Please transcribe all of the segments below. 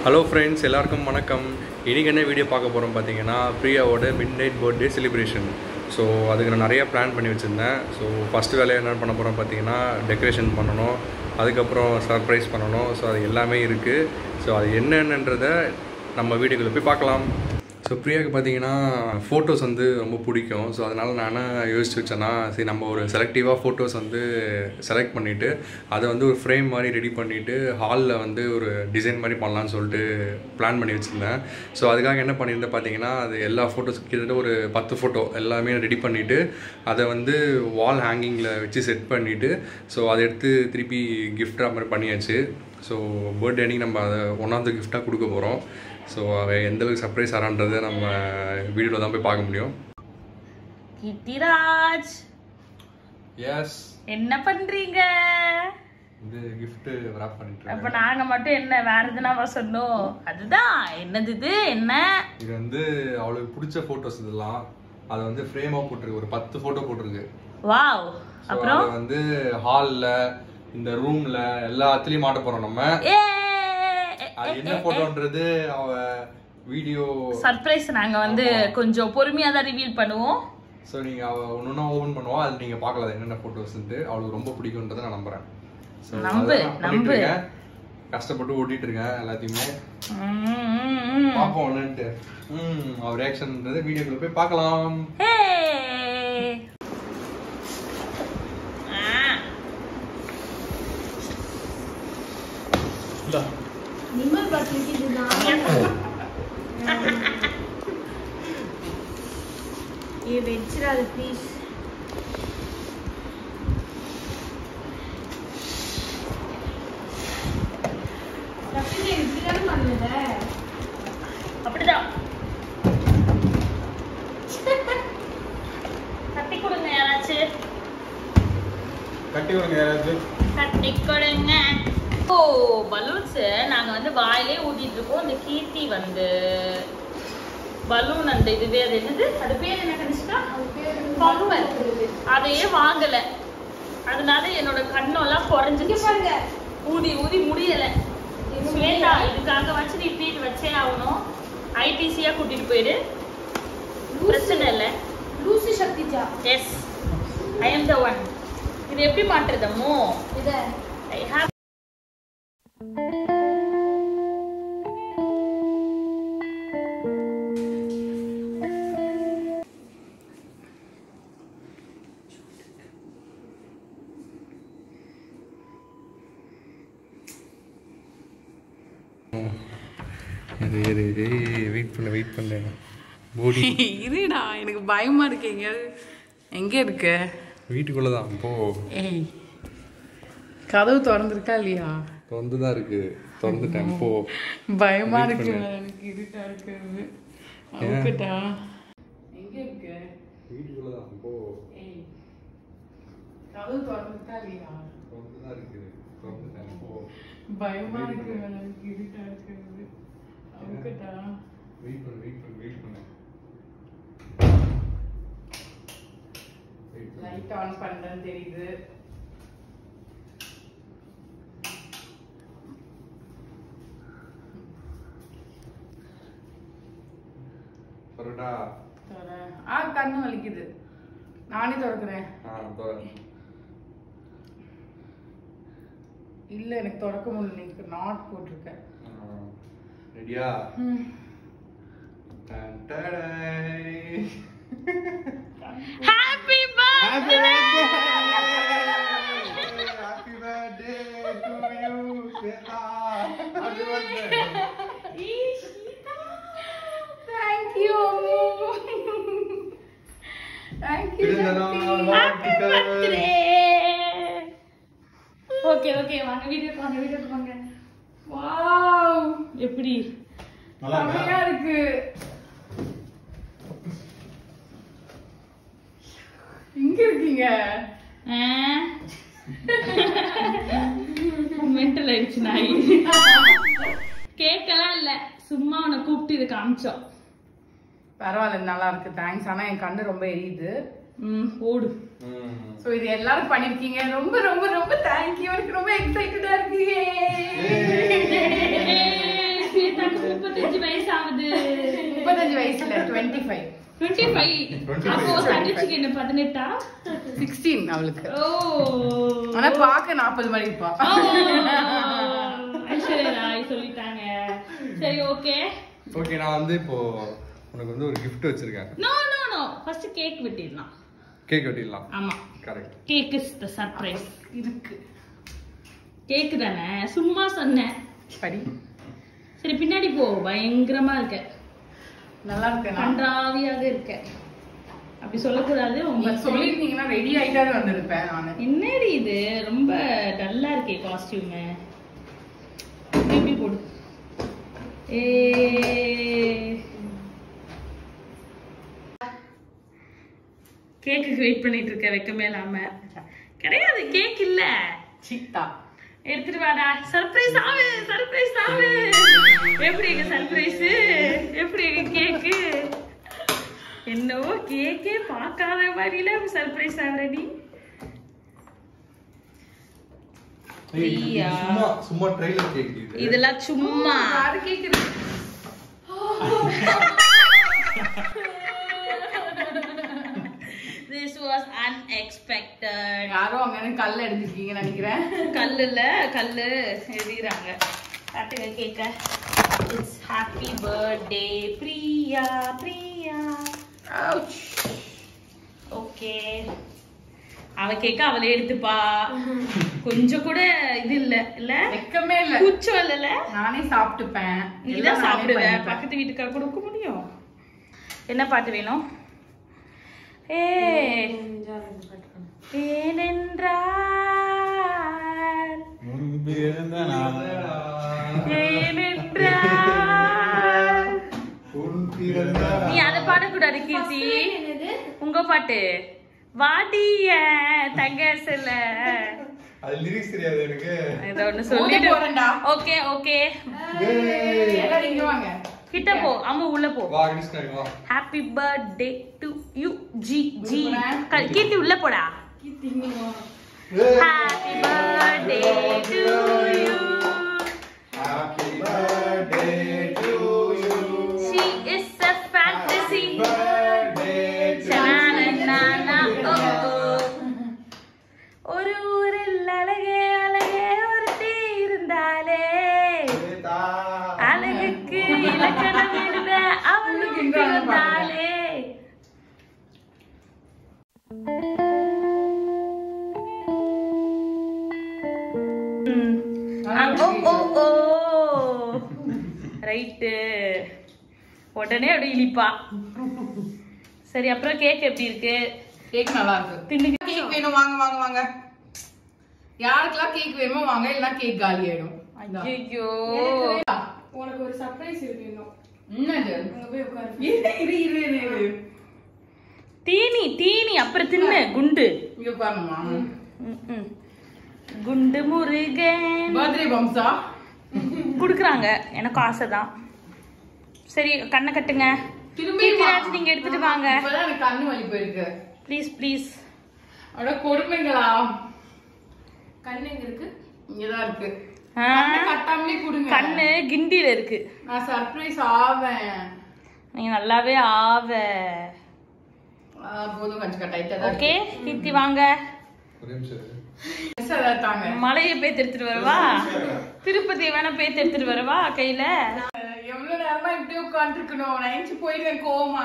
Hello friends, எல்லாருக்கும் வணக்கம். இன்றைக்கி என்ன வீடியோ பார்க்க போகிறோம் பார்த்தீங்கன்னா, பிரியாவோட midnight birthday celebration. So அதுக்கு நான் நிறையா பிளான் பண்ணி வச்சுருந்தேன். ஸோ ஃபஸ்ட்டு வேலையை என்ன பண்ண போகிறோம் பார்த்தீங்கன்னா, டெக்கரேஷன் பண்ணணும், அதுக்கப்புறம் சர்ப்ரைஸ் பண்ணணும். ஸோ அது எல்லாமே இருக்குது. ஸோ அது என்னென்னன்றதை நம்ம வீடியோக்குள்ளே போய் பார்க்கலாம். ஸோ பிரியாவுக்கு பார்த்தீங்கன்னா ஃபோட்டோஸ் வந்து ரொம்ப பிடிக்கும். ஸோ அதனால் நான் என்ன யோசிச்சு வச்சேன்னா, சரி நம்ம ஒரு செலக்டிவாக ஃபோட்டோஸ் வந்து செலக்ட் பண்ணிவிட்டு அதை வந்து ஒரு ஃப்ரேம் மாதிரி ரெடி பண்ணிவிட்டு ஹாலில் வந்து ஒரு டிசைன் மாதிரி பண்ணலான்னு சொல்லிட்டு பிளான் பண்ணி வச்சுருந்தேன். ஸோ அதுக்காக என்ன பண்ணியிருந்தேன் பார்த்தீங்கன்னா, அது எல்லா ஃபோட்டோஸ் கிட்டத்தட்ட ஒரு 10 ஃபோட்டோ எல்லாமே ரெடி பண்ணிவிட்டு அதை வந்து வால் ஹேங்கிங்கில் வச்சு செட் பண்ணிவிட்டு ஸோ அதை எடுத்து திருப்பி கிஃப்டாக மாதிரி பண்ணியாச்சு. ஸோ பர்த்டே அன்றைக்கி நம்ம அதை ஒன் ஆஃப் த கிஃப்டாக கொடுக்க போகிறோம். ஸோ அவள் எந்தளவுக்கு சர்ப்ரைஸ் ஆறான்றதை நம்ம வீடியோவில் தான் போய் பார்க்க முடியும். கிட்டிராஜ், எஸ், என்ன பண்றீங்க? இது gift wrap பண்ணிட்டு அப்ப நாங்க மட்டும் என்ன வேற எதுனா சொன்னோம்? அதுதான் என்னது இது? என்ன இது வந்து அவளுக்கு பிடிச்ச போட்டோஸ். இதெல்லாம் அதை வந்து ஃப்ரேமா போட்டிருக்கு. ஒரு 10 போட்டோ போட்டிருக்கு. வாவ். அப்புறம் வந்து ஹால்ல, இந்த ரூம்ல எல்லாத்துலயும் மாட்ட போறோம் நம்ம. அது என்ன போட்டோன்றது அவ வீடியோ சர்ப்ரைஸ் நாங்க வந்து கொஞ்சம் பொறுமையா தான் ரிவீல் பண்ணுவோம். சோ நீங்க அவ ஒண்ணா ஓபன் பண்ணுவா, அது நீங்க பார்க்கலாம் என்னென்ன போட்டோஸ்ன்ட்டு. அவளுக்கு ரொம்ப பிடிக்கும்ன்றதை நான் நம்புறேன். நம்பு கஷ்டப்பட்டு ஓட்டிட்டு இருக்கேன் எல்லாத்தையுமே. பாப்போம் என்னன்ட்டு. அவர் ரியாக்ஷன்ன்றது வீடியோக்குள்ள போய் பார்க்கலாம். நிம்மல் பாட்டிலுக்கு இதுதான் ये வெச்சிராது ப்ளீஸ். தப்பிலே இப்படிதான் பண்ணுத. அப்படிதான். கட்டி கொடுங்க யாராச்சும். கட்டி கொடுங்க யாராச்சும். கட்டி கொடுங்க. ஓ பலூன்ஸ் நாங்க வந்து வாயிலே ஊட்டிட்டு இருக்கோம். இந்த கீர்த்தி வந்து பலூன் அந்த இதுவே அது என்னது, அது பேர் என்ன கணிச்சிட்டா? பம்பல். அதையே வாங்கல, அதனால என்னோட கண்ணெல்லாம் குறைஞ்சிட்டு பாருங்க. ஊதி ஊதி முடியல. ஸ்வேதா, இதுக்காக வச்சு நீ ட்ரீட் வச்சே ஆகணும். ஐடிசியா கூட்டிட்டு போயிடு, பிரச்சனை இல்லை. லூசி சக்திஜா. Yes, I am the one. இது எப்படி மாற்றுறதமோ இத ஐ ஹேவ். வெயிட் பண்ண போடி. இருடா, எனக்கு பயமா இருக்கு. எங்க இருக்கு? வீட்டுக்குள்ளதான். போ. ஏய், கதவு திறந்துருக்கா இல்லையா? திறந்துதான் இருக்கு. திறந்துட்டேன். போ. பயமா இருக்கு எனக்கு. இருட்டா இருக்கு. அவுக்கட்டா? எங்க இருக்கு? வீட்டுக்குள்ளதான். போ. ஏய், கதவு திறந்துருக்கா இல்லையா? திறந்துதான் இருக்கு. திறந்துட்டேன். போ. பயமா இருக்கு எனக்கு. இருட்டா இருக்கு. அவுக்கட்டா? வெயிட் பண்ணு. லைட் ஆன் பண்றேன்னு தெரியுது. பரோட்டா. கண்ணு வலிக்குது. நானே திறக்கிறேன். இல்ல, எனக்கு திறக்க முடியல. எனக்கு நாட் போட்டிருக்கேன். ரெடியா? Happy birthday. Happy birthday to you, Shweta. Happy birthday. Thank you. Thank you. Happy birthday. Okay வாங்க வீடியோக்கு வாங்க. வாவ், எப்படி நல்லா இருக்கு. எங்க இருக்கீங்க? மென்டல் ஆயிடுச்சு நாய். கேட்கலாம் இல்ல, சும்மா உன்னை கூப்பிட்டு இது காமிச்சோம். பரவாயில்ல, நல்லா இருக்கு. தேங்க்ஸ். ஆனா என் கண்ணு ரொம்ப எரியுது. ஓடு. சோ இது எல்லாரும் பண்ணிருக்கீங்க. ரொம்ப ரொம்ப ரொம்ப தேங்க்யூ. எனக்கு ரொம்ப எக்ஸைட்டடா இருக்கு. 35 வயசு ஆகுது. 35 வயசுல 25. 25. அப்போ தங்கச்சிக்கு என்ன 18ஆ? 16 அவளுக்கு. ஓ. ஆனா பாக்க 40 மாதிரி இருப்பா. ஐஸ்வர்யா ராய் சொல்லிட்டாங்க. சரி ஓகே. ஓகே நான் வந்து இப்போ உனக்கு வந்து ஒரு gift வச்சிருக்கேன். நோ ஃபர்ஸ்ட் கேக் வெட்டிடலாம். கேக் வெட்டிடலாம். ஆமா correct. Cake is the surprise. இருக்கு. கேக் தானே சும்மா சொன்னேன். படி. சரி பின்னாடி போ. பயங்கரமா இருக்க. நல்லா இருக்கு. கன்றாவியாக இருக்க. அப்படி சொல்லக்கூடாது. உங்க சொல்லிருந்தீங்கன்னா ரெடி ஆயிட்டாவே வந்திருப்பேன் நானு. என்னடி இது ரொம்ப டல்லா இருக்கே காஸ்டியூம். இப்படி போடு. கேக்குக்கு வெயிட் பண்ணிட்டு இருக்க. வெக்கமே இல்லாம. கிடையாது கேக் இல்ல. சித்தா எடுத்துட்டு வாடா. சர்ப்ரைஸ் ஆவு. சர்ப்ரைஸ் ஆவு. எப்படி இருக்கு சர்ப்ரைஸ்? எப்படி இருக்கு கேக்கு? என்னவோ கேக்கே பார்க்காத மாதிரில சர்ப்ரைஸ் ஆல்ரெடி. சும்மா ட்ரைலர் கேக் இது. இதெல்லாம் சும்மா அது கேக்குது. This was unexpected. யாரோ அங்க கல்ல எடுத்துக்கீங்க நினைக்கிறேன். கல்லுல கல்லு எழுதிறாங்க. காட்டுங்க கேக்க. It's happy birthday Priya Priya. Ouch. Okay. அவ கேக்க அவளே எடுத்துப்பா. கொஞ்சம் கூட இது இல்ல வெக்கமே இல்ல. கூச்சம் இல்ல. நானே சாப்பிட்டுப்பேன். நீதான் சாப்பிடுவ. பக்கத்து வீட்டுக்கார கொடுக்க முடியும். என்ன பாட்டு வேணும்? ஏனென்றால் நீ அதை பாடக்கூடாது கீர்த்தி. உங்க பாட்டு வாடிய தங்கசல. அது லிரிக்ஸ் தெரியாது எனக்கு. இத ஒன்னு சொல்லிட்டு போறேன்டா. Okay okay. எல்லாரும் இங்க வாங்க. கிட்ட போ. அம்மா உள்ள போ. வா கிருஷ்ணா வா. ஹேப்பி பர்த்டே டு யூ ஜி ஜி. கீர்த்தி உள்ள போடா. Happy birthday to you. Happy birthday to you. She is a fantasy. ஒரு ஊரில் அழகே அழகே ஒருத்தி இருந்தாலே அழகுக்கு இலக்கணம் எழுத அவளும் இருந்தாலே. ரைட்டு. உடனே அப்படி இழிப்பா. சரி அப்புறம் கேக் எப்படி இருக்கு? கேக் நல்லா இருக்கு. கேக் வேணும் வாங்க வாங்க வாங்க. யாருக்கெல்லாம் கேக் வேணுமோ வாங்க, இல்லனா கேக் காலி ஆயிடும். ஐயோ உனக்கு ஒரு சர்ப்ரைஸ் இருக்கு இன்னும். என்னது? அங்க போய் உட்காரு. இரு. தீனி தீனி அப்புறம் தின்னு. குண்டு இங்க பாருமா. குண்டு முருகன் பர்த்டே பம்ஸா குடுக்குறாங்க. எனக்கு ஆசைதான். சரி கண்ணை கட்டுங்க. திரும்பி நீங்க எடுத்துட்டு வாங்க. இப்பதான் எனக்கு கண்ணு வலி போயிருக்கு. Please please. அட கொடுமைங்களா. கண்ணு எங்க இருக்கு? இங்கதான் இருக்கு. கட்டாமலே கொடுங்க. கண்ணு கிண்டில இருக்கு. நான் சர்ப்ரைஸ் ஆவேன். நீங்க நல்லாவே ஆவ. போதும் கொஞ்சம் டைட்டா. ஓகே கீர்த்தி வாங்க. ஒரே நிமிஷம். மலையை பேத்து எடுத்துட்டு வரவா? திருப்பதி வேணா பேத்து எடுத்துட்டு வரவா கையில? எவ்வளவு நேரமா இப்படி உட்கார்ந்துருக்கணும். நான் எஞ்சி போயிருக்கேன் கோவமா.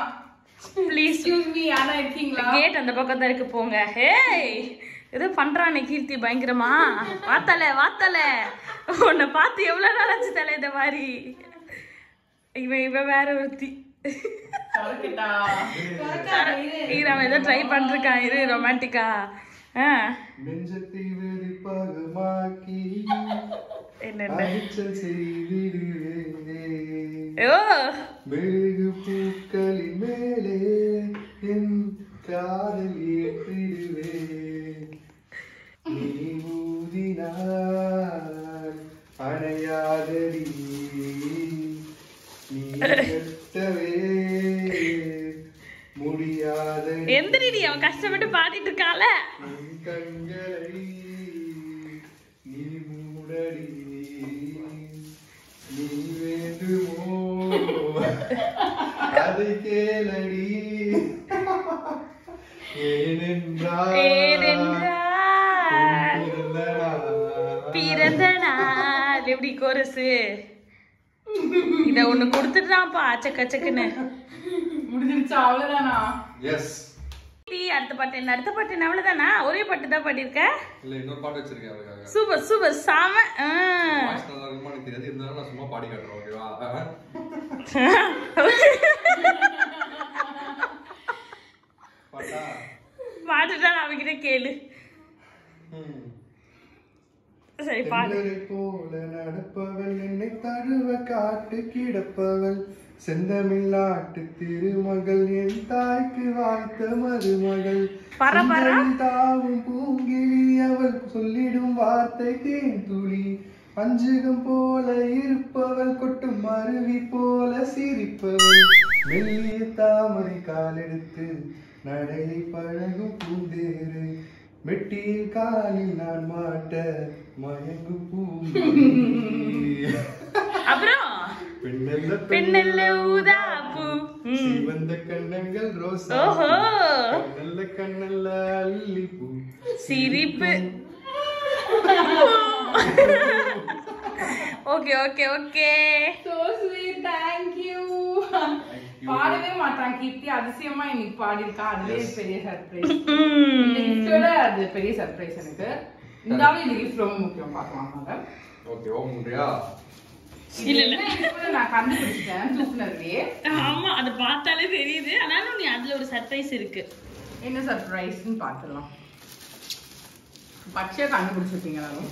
Please excuse me. ஆனா இருக்கீங்களா? கேட் அந்த பக்கம் தான் இருக்கு. போங்க. ஹேய் ஏதோ பண்றானே கீர்த்தி பயங்கரமா. வாத்தல உன்னை பார்த்து எவ்வளவு நாள் ஆச்சு தலை இந்த மாதிரி. இவன் வேற ஒருத்தி. அவன் ஏதோ ட்ரை பண்ணிருக்கான். இரு ரொமான்டிக்கா. மெழுகு பூக்களின் மேலே என் காதல் ஏற்றிடுவேன். நீ ஊதினார் அணையாதடி நீ கட்டவே முடியாத. எந்திரி அவன் கஷ்டப்பட்டு பாடிட்டு இருக்கால. கண்களை நீ மூடடி நீ வேண்டுமோ அதை கேளடி ஏனென்றால் பிறந்த நாள் எப்படி கோரசு இத ஒண்ணு கொடுத்துட்டான்ப்பா அச்சக்கச்சக்குன்னு முடிஞ்சிருச்சா அவ்வளவுதானா எஸ் அடுத்த பாட்டு என்ன அவ்வளவுதானா ஒரே பாட்டு தான் பாடிருக்க இல்ல இன்னொரு பாட்டு வச்சிருக்கேன் அதுக்காக சூப்பர் சூப்பர் சாம வாய்ஸ் நல்லா இருக்குமா எனக்கு தெரியாது இருந்தாலும் நான் சும்மா பாடி காட்டுறேன் ஓகேவா பாட்டா பாட்டுட்டா அவங்கிட்ட கேளு சரி பாடு போல நடப்பவள் என்னை தழுவ காட்டு கிடப்பவள் செந்தமிழ்நாட்டு திருமகள் என் தாய்க்கு வாய்த்த மருமகள் தாவும் பூங்கிலி அவள் சொல்லிடும் வார்த்தை தேன் துளி அஞ்சுகம் போல இருப்பவள் கொட்டும் அருவி போல சிரிப்பவள் மெல்லிய தாமரை காலெடுத்து நடையை பழகும் பூந்தேறு மெட்டியில் காலில் நான் மாட்ட மயங்கு பூ அப்புறம் பெண்ணல்ல ஊதா பூ சிவந்த கண்ணங்கள் ரோசா ஓஹோ நல்ல கண்ணல்ல அல்லி பூ சிரிப்பு okay okay okay so sweet thank you பாடவே மாட்டான் கீர்த்தி அதிசயமா இன்னைக்கு பாடிருக்கா அதுவே பெரிய சர்ப்ரைஸ் கிஃப்டோட அது பெரிய சர்ப்ரைஸ் எனக்கு இந்தாவே இந்த கிஃப்ட் ரொம்ப முக்கியம் பார்க்கலாம் ஓகே ஓ முண்டியா இல்ல இல்ல நான் கண்டுபிடிச்சேன் தூக்குனதுலயே ஆமா அது பார்த்தாலே தெரியுது ஆனாலும் நீ அதுல ஒரு சர்ப்ரைஸ் இருக்கு என்ன சர்ப்ரைஸ்னு பார்த்துடலாம் பச்சையா கண்டுபிடிச்சிருப்பீங்க எல்லாரும்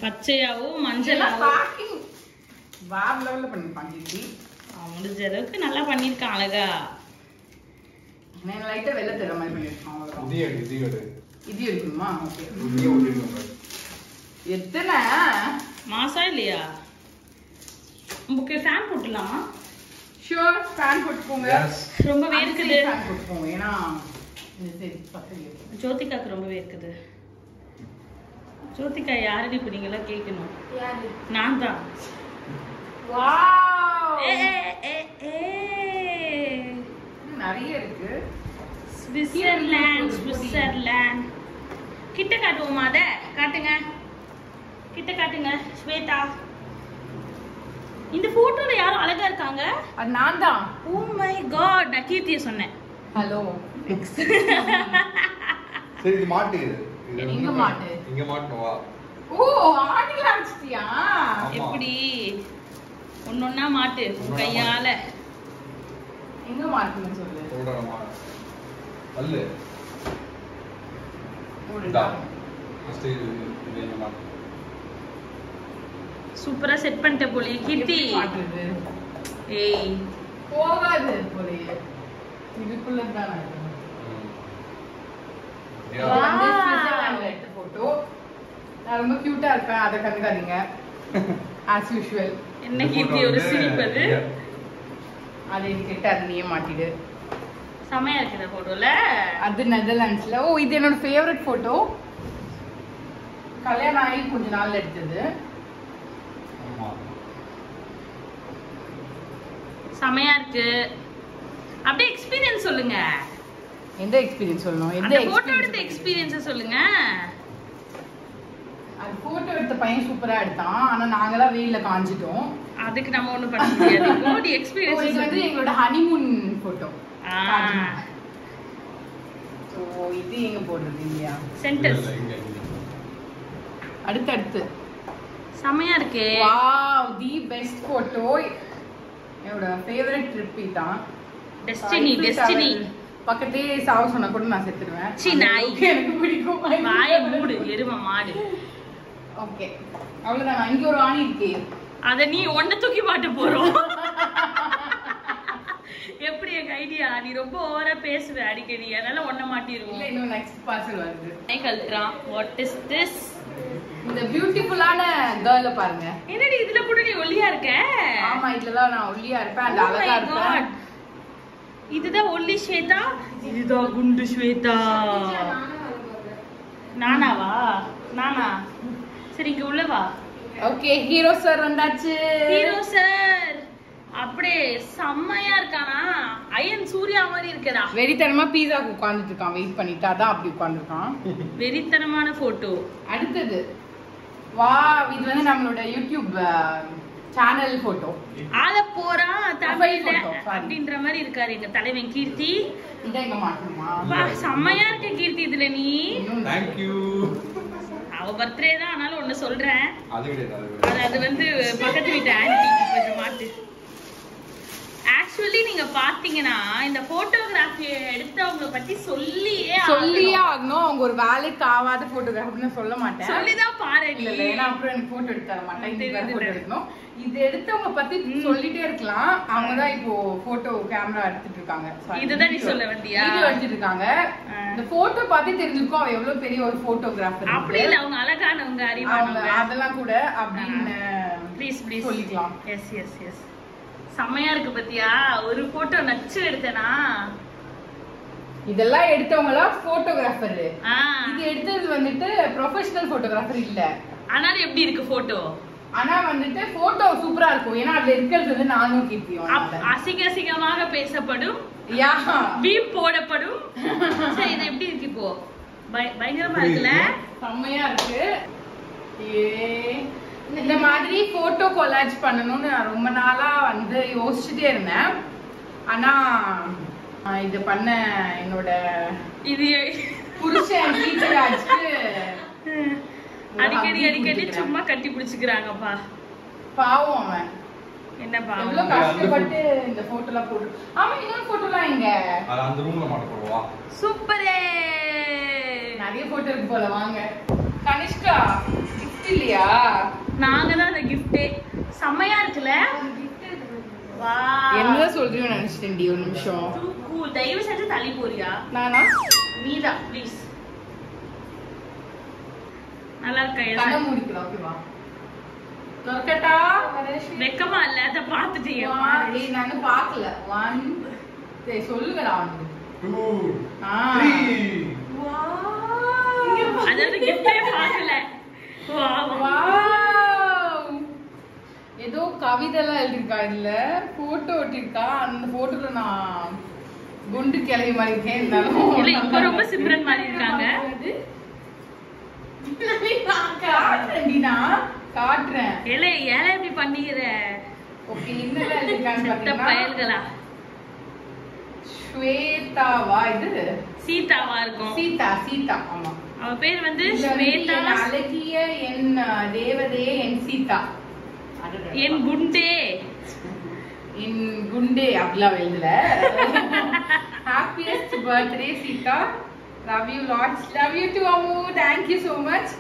பச்சையாவும் மஞ்சளாவும் பேக்கிங் வேற லெவல்ல பண்ணிருப்பாங்க கீர்த்தி முடிஞ்ச அளவுக்கு நல்லா பண்ணிருக்கான் அழகா நான் லைட்டா வெள்ளை தர மாதிரி பண்ணிருக்கான் அவ்வளவுதான் இது இருக்குமா ஓகே எத்தனை மாசா இல்லையா உங்களுக்கு ஃபேன் போட்டுலாமா ஷூர் ஃபேன் போட்டுக்கோங்க ரொம்ப வேர்க்குது ஃபேன் போட்டுக்கோங்க ஏன்னா இந்த சைடு பக்கத்துல ஜோதிகாக்கு ரொம்ப வேர்க்குது ஜோதிகா யாருன்னு இப்ப நீங்க எல்லாம் கேட்கணும் நான் தான் வாவ் நிறைய இருக்கு ஸ்விட்சர்லாந்து கிட்ட காட்டுவோமா அத காட்டுங்க கிட்ட காட்டுங்க ஸ்வேதா இந்த போட்டோல யாரும் அழகா இருக்காங்க அது நான் தான் ஓ மை காட் நான் கீர்த்தியை சொன்னேன் ஹலோ சரி இது மாட்டு எங்க மாட்டு இங்க மாட்டணுவா ஓ ஆடில அடிச்சிட்டியா எப்படி ஒன்னொன்னா மாட்டு உன் கையால எங்க மாட்டுன்னு சொல்லு சொல்றேன்மா அல்லு ஓடுடா ஃபர்ஸ்ட் இது இங்க மாட்டு சூப்பரா செட் பண்ணிட்ட போலி கீர்த்தி மாட்டுது ஏய் போகாது போலயே இதுக்குள்ள தான் இருக்கு எடுத்த போட்டோ நான் ரொம்ப கியூட்டா இருப்பேன் அதை கண்டுக்காதீங்க ஆஸ் யூஷுவல் என்ன கீர்த்தி ஒரு சிரிப்பது அது என்கிட்ட அது நீயே மாட்டிடு செமையா இருக்குது போட்டோல அது நெதர்லாண்ட்ஸ்ல ஓ இது என்னோட ஃபேவரட் போட்டோ கல்யாணம் ஆகி கொஞ்ச நாள் எடுத்தது செமையா இருக்கு அப்படியே எக்ஸ்பீரியன்ஸ் சொல்லுங்க எந்த எக்ஸ்பீரியன்ஸ் சொல்லணும் அந்த போட்டோ எடுத்த எக்ஸ்பீரியன்ஸ் சொல்லுங்க அது போட்டோ எடுத்த பையன் சூப்பரா எடுத்தான் ஆனா நாங்கலாம் வெயில்ல காஞ்சிட்டோம் அதுக்கு நம்ம ஒண்ணும் பண்ண முடியாது போடி எக்ஸ்பீரியன்ஸ் இது வந்து எங்களோட ஹனிமூன் போட்டோ சோ இது எங்க போடுறது இல்லையா சென்டர்ஸ் அடுத்து செமையா இருக்கு வாவ் தி பெஸ்ட் போட்டோ என்னோட ஃபேவரட் ட்ரிப் இதான் டெஸ்டினி பக்கத்தே சாவு சொன்னா கூட நான் செத்துடுவேன் சி நாய் எனக்கு பிடிக்கும் வாயை மூடு எருமை மாடு ஓகே அவ்வளவுதான் இங்க ஒரு ஆணி இருக்கு அத நீ ஒன்ன தூக்கி மாட்ட போறோம் எப்படி எங்க ஐடியா நீ ரொம்ப ஓவரா பேசுவ அடிக்கடி அதனால ஒன்ன மாட்டிடுவோம் இல்ல இன்னும் நெக்ஸ்ட் பார்சல் வருது கல்ட்றான் வாட் இஸ் திஸ் இந்த பியூட்டிஃபுல்லான கேர்ல பாருங்க என்னடி இதுல கூட நீ ஒல்லியா இருக்க ஆமா இதுலதான் நான் ஒல்லியா இருப்பேன் அந்த அழகா இருப்பேன் இதுதான் ஒல்லி ஸ்வேதா இதுதான் குண்டு ஸ்வேதா நானாவா நானா சரி இங்க உள்ளவா ஓகே ஹீரோ சார் வந்தாச்சு ஹீரோ சார் அப்படியே செம்மையா இருக்கானா? அயன் சூர்யா மாதிரி இருக்கடா. வெறித்தனமா பீஸாக்கு உட்கார்ந்துட்டு இருக்கான், வெயிட் பண்ணிட்டு. அதான் அப்படி உட்கார்ந்துருக்கான். வெறித்தனமான போட்டோ. அடுத்தது வா, இது வந்து நம்மளோட யூடியூப் சேனல் போட்டோ. ஆள போறா தமிழ்ல photo, sorry. அப்படின்ற மாதிரி இருக்காரு எங்க தலைவன் கீர்த்தி. இதான் எங்க மாட்டோமா? வா, செம்மையா இருக்க கீர்த்தி இதுல நீ. Thank you. அவ பர்த்டே தான், ஆனாலும் ஒண்ணு சொல்றேன். அது அது வந்து பக்கத்து வீட்டு ஆன்ட்டி கொஞ்சம் மாட்டு. ஆக்சுவலி நீங்க பாத்தீங்கன்னா இந்த போட்டோகிராஃபி எடுத்தவங்க பத்தி சொல்லியே ஆகணும். அவங்க ஒரு வேலைக்கு ஆகாத போட்டோகிராஃபர்னு சொல்ல மாட்டேன். சொல்லிதான் பாரு. இல்ல ஏன்னா அப்புறம் எனக்கு போட்டோ எடுத்து தர மாட்டேன். இந்த போட்டோ எடுக்கணும். இது எடுத்தவங்க பத்தி சொல்லிட்டே இருக்கலாம். அவங்கதான் இப்போ போட்டோ கேமரா எடுத்துட்டு இருக்காங்க. இதுதான் நீ சொல்ல வந்தியா? வீடியோ எடுத்துட்டு இருக்காங்க. இந்த போட்டோ பார்த்து தெரிஞ்சிருக்கும் அவ எவ்வளவு பெரிய ஒரு போட்டோகிராஃபர். அப்படி இல்ல, அவங்க அழகானவங்க, அறிவானவங்க, அதெல்லாம் கூட அப்படின்னு ப்ளீஸ் ப்ளீஸ் சொல்லிக்கலாம். Yes yes yes. செம்மையா இருக்கு பத்தியா? ஒரு போட்டோ நச்சு எடுத்தேனா? இதெல்லாம் எடுத்தவங்களா போட்டோகிராஃபர். இது எடுத்தது வந்துட்டு ப்ரொஃபஷனல் போட்டோகிராஃபர் இல்ல. ஆனாலும் எப்படி இருக்கு போட்டோ? ஆனா வந்துட்டு போட்டோ சூப்பரா இருக்கும். ஏன்னா அதுல இருக்கிறது வந்து நானும் கீர்த்தியும். அசிங்க அசிங்கமாக பேசப்படும், யா பீப் போடப்படும். சரி, இது எப்படி இருக்கு இப்போ? பயங்கரமா இருக்குல்ல? செம்மையா இருக்கு. இந்த மாதிரி போட்டோ கொலாஜ் பண்ணணும்னு நான் ரொம்ப நாளா வந்து யோசிச்சுட்டே இருந்தேன். ஆனா இது பண்ண என்னோட இது புருஷன் கீர்த்திராஜ்க்கு அடிக்கடி அடிக்கடி சும்மா கட்டி பிடிச்சுக்கிறாங்கப்பா. பாவம் அவன். என்ன பாவம்? எவ்வளவு கஷ்டப்பட்டு இந்த போட்டோலாம் போட்டு. ஆமா, இன்னொரு போட்டோலாம் இங்க அந்த ரூம்ல மாட்டோம். சூப்பரே. நிறைய போட்டோ இருக்கு போல. வாங்க கனிஷ்கா, கிஃப்ட் இல்லையா? நாங்க தான் அந்த கிஃப்ட். செம்மையா இருக்குல? வா, என்ன சொல்றீங்க நினைச்சிட்டேன்டி. ஒரு நிமிஷம். கூல். தயவு செஞ்சு தள்ளி போறியா? நானா? நீதான் ப்ளீஸ். நல்லா இருக்கா? கண்ண மூடிக்கலாம். ஓகேவா? தொர்க்கட்டா வெக்கமா இல்ல? அத பாத்துட்டீங்க. ஏய் நானு பார்க்கல. 1 சரி சொல்லுங்கடா. 2 3 அதாவது கிஃப்டே பார்க்கல. ஏதோ கவிதைலாம் எழுதிருக்கா, இல்ல போட்டோ ஒட்டிருக்கா. அந்த போட்டோல நான் குண்டு கிளவி மாதிரி இருக்கேன். இல்ல, இப்ப ரொம்ப சிம்ரன் மாதிரி இருக்காங்க. காட்டுறேன். ஏலே ஏலே இப்படி பண்ணிக்கிற? ஓகே, என்னெல்லாம் எழுதிருக்கான்னு பாத்தீங்கன்னா பயல்களா? ஸ்வேதாவா? இது சீதாவா இருக்கும். சீதா. ஆமா, அவ பேர் வந்து ஸ்வேதா. அழகிய என் தேவதையே என் சீதா. என் குண்டே. என் குண்டே அப்படிலாம் எழுதல. Happiest birthday Seetha. Love you lots. Love you too Ammu. Thank you so much.